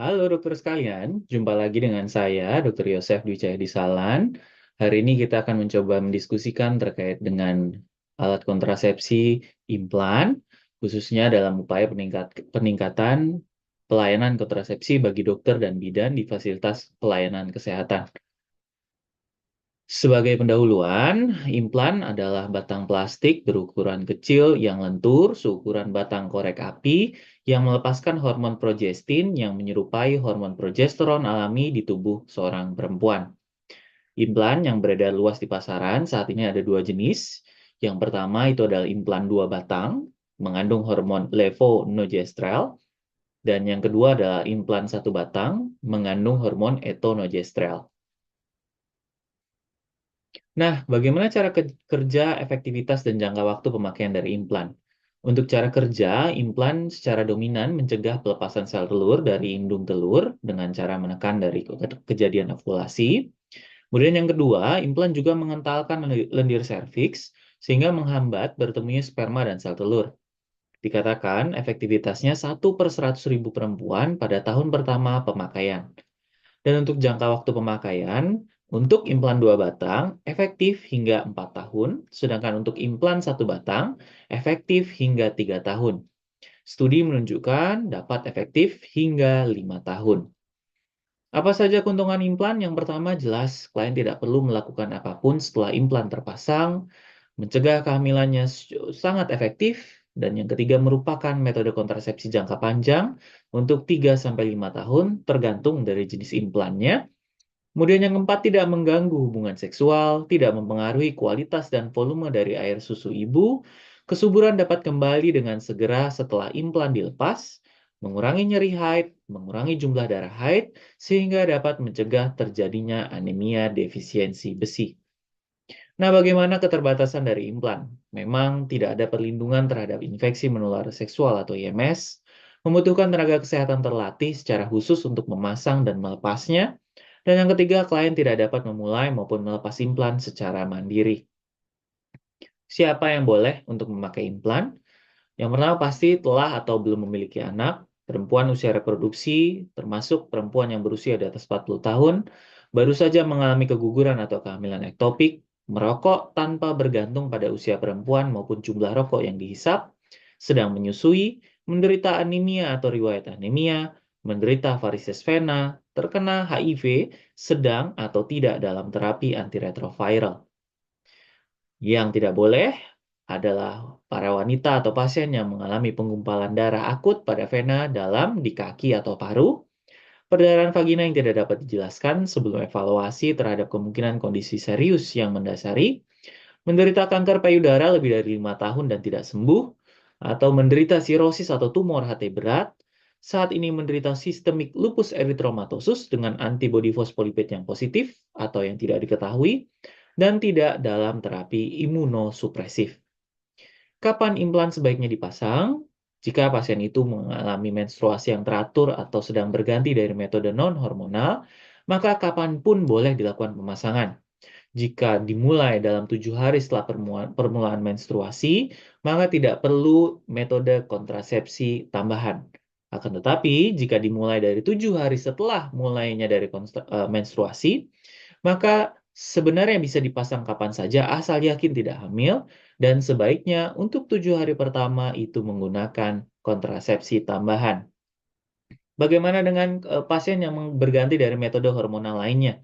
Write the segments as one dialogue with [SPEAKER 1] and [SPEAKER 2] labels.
[SPEAKER 1] Halo dokter sekalian, jumpa lagi dengan saya, Dr. Yosef Dwi Cahyadi Salan. Hari ini kita akan mencoba mendiskusikan terkait dengan alat kontrasepsi implan, khususnya dalam upaya peningkatan pelayanan kontrasepsi bagi dokter dan bidan di fasilitas pelayanan kesehatan. Sebagai pendahuluan, implan adalah batang plastik berukuran kecil yang lentur seukuran batang korek api yang melepaskan hormon progestin yang menyerupai hormon progesteron alami di tubuh seorang perempuan. Implan yang beredar luas di pasaran saat ini ada dua jenis. Yang pertama itu adalah implan dua batang, mengandung hormon levonorgestrel, dan yang kedua adalah implan satu batang, mengandung hormon etonogestrel. Nah, bagaimana cara kerja, efektivitas, dan jangka waktu pemakaian dari implan? Untuk cara kerja, implan secara dominan mencegah pelepasan sel telur dari indung telur dengan cara menekan dari kejadian ovulasi. Kemudian yang kedua, implan juga mengentalkan lendir serviks sehingga menghambat bertemunya sperma dan sel telur. Dikatakan efektivitasnya 1/100.000 perempuan pada tahun pertama pemakaian. Dan untuk jangka waktu pemakaian, untuk implan 2 batang, efektif hingga 4 tahun, sedangkan untuk implan 1 batang, efektif hingga 3 tahun. Studi menunjukkan dapat efektif hingga 5 tahun. Apa saja keuntungan implan? Yang pertama, jelas klien tidak perlu melakukan apapun setelah implan terpasang, mencegah kehamilannya sangat efektif, dan yang ketiga merupakan metode kontrasepsi jangka panjang untuk 3-5 tahun, tergantung dari jenis implannya. Kemudian yang keempat, tidak mengganggu hubungan seksual, tidak mempengaruhi kualitas dan volume dari air susu ibu. Kesuburan dapat kembali dengan segera setelah implan dilepas, mengurangi nyeri haid, mengurangi jumlah darah haid, sehingga dapat mencegah terjadinya anemia defisiensi besi. Nah, bagaimana keterbatasan dari implan? Memang tidak ada perlindungan terhadap infeksi menular seksual atau IMS, membutuhkan tenaga kesehatan terlatih secara khusus untuk memasang dan melepasnya, dan yang ketiga, klien tidak dapat memulai maupun melepas implan secara mandiri. Siapa yang boleh untuk memakai implan? Yang pertama pasti telah atau belum memiliki anak, perempuan usia reproduksi, termasuk perempuan yang berusia di atas 40 tahun, baru saja mengalami keguguran atau kehamilan ektopik, merokok tanpa bergantung pada usia perempuan maupun jumlah rokok yang dihisap, sedang menyusui, menderita anemia atau riwayat anemia, menderita varises vena, terkena HIV, sedang atau tidak dalam terapi antiretroviral. Yang tidak boleh adalah para wanita atau pasien yang mengalami penggumpalan darah akut pada vena dalam, di kaki atau paru, perdarahan vagina yang tidak dapat dijelaskan sebelum evaluasi terhadap kemungkinan kondisi serius yang mendasari, menderita kanker payudara lebih dari 5 tahun dan tidak sembuh, atau menderita sirosis atau tumor HT berat, saat ini menderita sistemik lupus erythematosus dengan antibodi fosfolipid yang positif atau yang tidak diketahui, dan tidak dalam terapi imunosupresif. Kapan implan sebaiknya dipasang? Jika pasien itu mengalami menstruasi yang teratur atau sedang berganti dari metode non-hormonal, maka kapanpun boleh dilakukan pemasangan. Jika dimulai dalam 7 hari setelah permulaan menstruasi, maka tidak perlu metode kontrasepsi tambahan. Akan tetapi, jika dimulai dari 7 hari setelah mulainya dari menstruasi, maka sebenarnya bisa dipasang kapan saja asal yakin tidak hamil, dan sebaiknya untuk 7 hari pertama itu menggunakan kontrasepsi tambahan. Bagaimana dengan pasien yang berganti dari metode hormonal lainnya?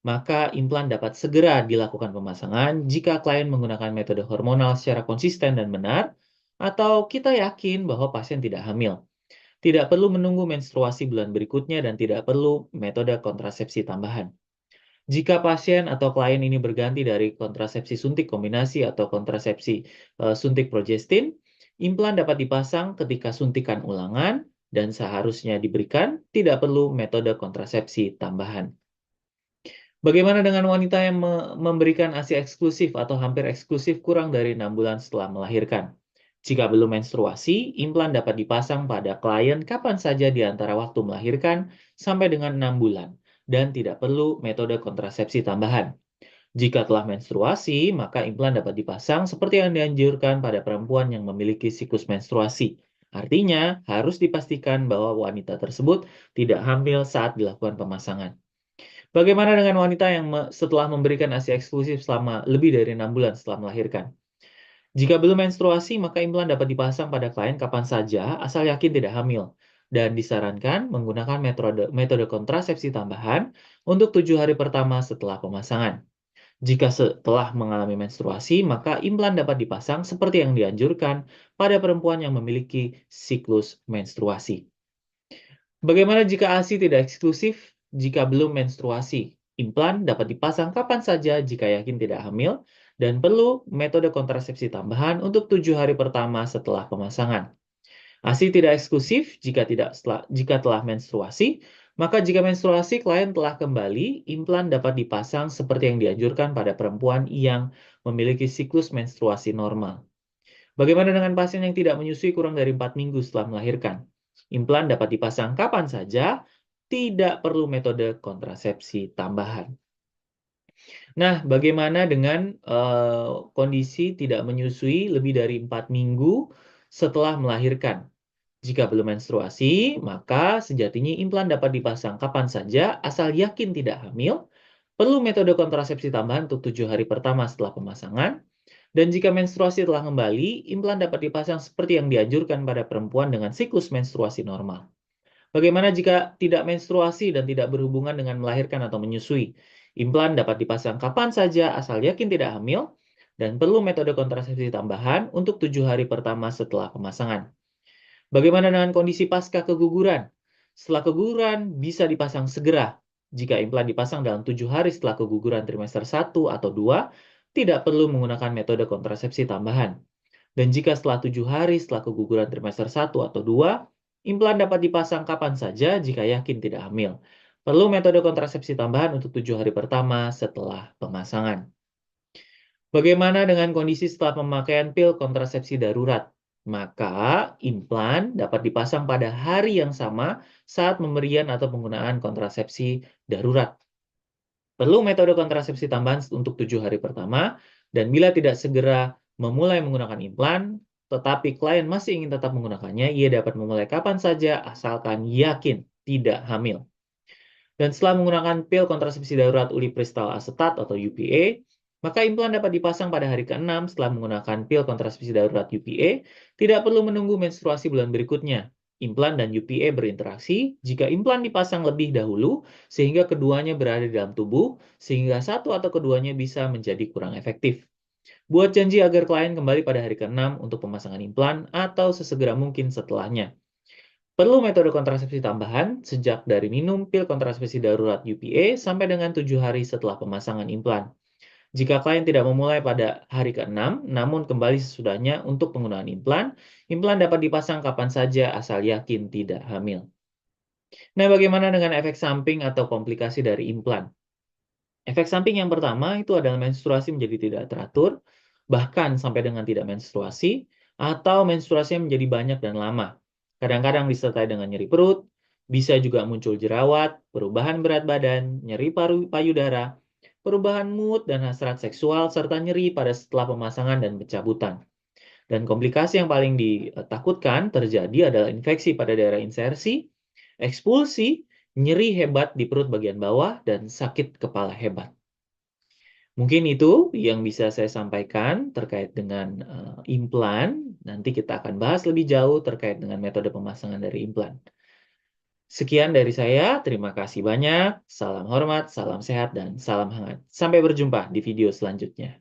[SPEAKER 1] Maka implan dapat segera dilakukan pemasangan jika klien menggunakan metode hormonal secara konsisten dan benar, atau kita yakin bahwa pasien tidak hamil. Tidak perlu menunggu menstruasi bulan berikutnya dan tidak perlu metode kontrasepsi tambahan. Jika pasien atau klien ini berganti dari kontrasepsi suntik kombinasi atau kontrasepsi suntik progestin, implan dapat dipasang ketika suntikan ulangan dan seharusnya diberikan, tidak perlu metode kontrasepsi tambahan. Bagaimana dengan wanita yang memberikan ASI eksklusif atau hampir eksklusif kurang dari 6 bulan setelah melahirkan? Jika belum menstruasi, implan dapat dipasang pada klien kapan saja di antara waktu melahirkan sampai dengan 6 bulan, dan tidak perlu metode kontrasepsi tambahan. Jika telah menstruasi, maka implan dapat dipasang seperti yang dianjurkan pada perempuan yang memiliki siklus menstruasi. Artinya, harus dipastikan bahwa wanita tersebut tidak hamil saat dilakukan pemasangan. Bagaimana dengan wanita yang setelah memberikan ASI eksklusif selama lebih dari 6 bulan setelah melahirkan? Jika belum menstruasi, maka implan dapat dipasang pada klien kapan saja, asal yakin tidak hamil. Dan disarankan menggunakan metode kontrasepsi tambahan untuk 7 hari pertama setelah pemasangan. Jika setelah mengalami menstruasi, maka implan dapat dipasang seperti yang dianjurkan pada perempuan yang memiliki siklus menstruasi. Bagaimana jika ASI tidak eksklusif jika belum menstruasi? Implan dapat dipasang kapan saja jika yakin tidak hamil dan perlu metode kontrasepsi tambahan untuk 7 hari pertama setelah pemasangan. ASI tidak eksklusif jika telah menstruasi, maka jika menstruasi klien telah kembali, implan dapat dipasang seperti yang dianjurkan pada perempuan yang memiliki siklus menstruasi normal. Bagaimana dengan pasien yang tidak menyusui kurang dari 4 minggu setelah melahirkan? Implan dapat dipasang kapan saja, tidak perlu metode kontrasepsi tambahan. Nah, bagaimana dengan kondisi tidak menyusui lebih dari 4 minggu setelah melahirkan? Jika belum menstruasi, maka sejatinya implan dapat dipasang kapan saja asal yakin tidak hamil, perlu metode kontrasepsi tambahan untuk 7 hari pertama setelah pemasangan, dan jika menstruasi telah kembali, implan dapat dipasang seperti yang dianjurkan pada perempuan dengan siklus menstruasi normal. Bagaimana jika tidak menstruasi dan tidak berhubungan dengan melahirkan atau menyusui? Implan dapat dipasang kapan saja asal yakin tidak hamil dan perlu metode kontrasepsi tambahan untuk 7 hari pertama setelah pemasangan. Bagaimana dengan kondisi pasca keguguran? Setelah keguguran bisa dipasang segera. Jika implan dipasang dalam 7 hari setelah keguguran trimester 1 atau 2, tidak perlu menggunakan metode kontrasepsi tambahan. Dan jika setelah 7 hari setelah keguguran trimester 1 atau 2, implan dapat dipasang kapan saja jika yakin tidak hamil. Perlu metode kontrasepsi tambahan untuk 7 hari pertama setelah pemasangan. Bagaimana dengan kondisi setelah pemakaian pil kontrasepsi darurat? Maka, implan dapat dipasang pada hari yang sama saat pemberian atau penggunaan kontrasepsi darurat. Perlu metode kontrasepsi tambahan untuk 7 hari pertama, dan bila tidak segera memulai menggunakan implan, tetapi klien masih ingin tetap menggunakannya, ia dapat memulai kapan saja asalkan yakin tidak hamil. Dan setelah menggunakan pil kontrasepsi darurat ulipristal asetat atau UPA, maka implan dapat dipasang pada hari ke-6 setelah menggunakan pil kontrasepsi darurat UPA, tidak perlu menunggu menstruasi bulan berikutnya. Implan dan UPA berinteraksi jika implan dipasang lebih dahulu, sehingga keduanya berada di dalam tubuh, sehingga satu atau keduanya bisa menjadi kurang efektif. Buat janji agar klien kembali pada hari ke-6 untuk pemasangan implan atau sesegera mungkin setelahnya. Perlu metode kontrasepsi tambahan sejak dari minum pil kontrasepsi darurat UPA sampai dengan 7 hari setelah pemasangan implan. Jika klien tidak memulai pada hari ke-6, namun kembali sesudahnya untuk penggunaan implan, implan dapat dipasang kapan saja asal yakin tidak hamil. Nah, bagaimana dengan efek samping atau komplikasi dari implan? Efek samping yang pertama itu adalah menstruasi menjadi tidak teratur, bahkan sampai dengan tidak menstruasi, atau menstruasinya menjadi banyak dan lama. Kadang-kadang disertai dengan nyeri perut, bisa juga muncul jerawat, perubahan berat badan, nyeri payudara, perubahan mood dan hasrat seksual, serta nyeri pada setelah pemasangan dan pencabutan. Dan komplikasi yang paling ditakutkan terjadi adalah infeksi pada daerah insersi, ekspulsi, nyeri hebat di perut bagian bawah, dan sakit kepala hebat. Mungkin itu yang bisa saya sampaikan terkait dengan implan. Nanti kita akan bahas lebih jauh terkait dengan metode pemasangan dari implan. Sekian dari saya, terima kasih banyak. Salam hormat, salam sehat, dan salam hangat. Sampai berjumpa di video selanjutnya.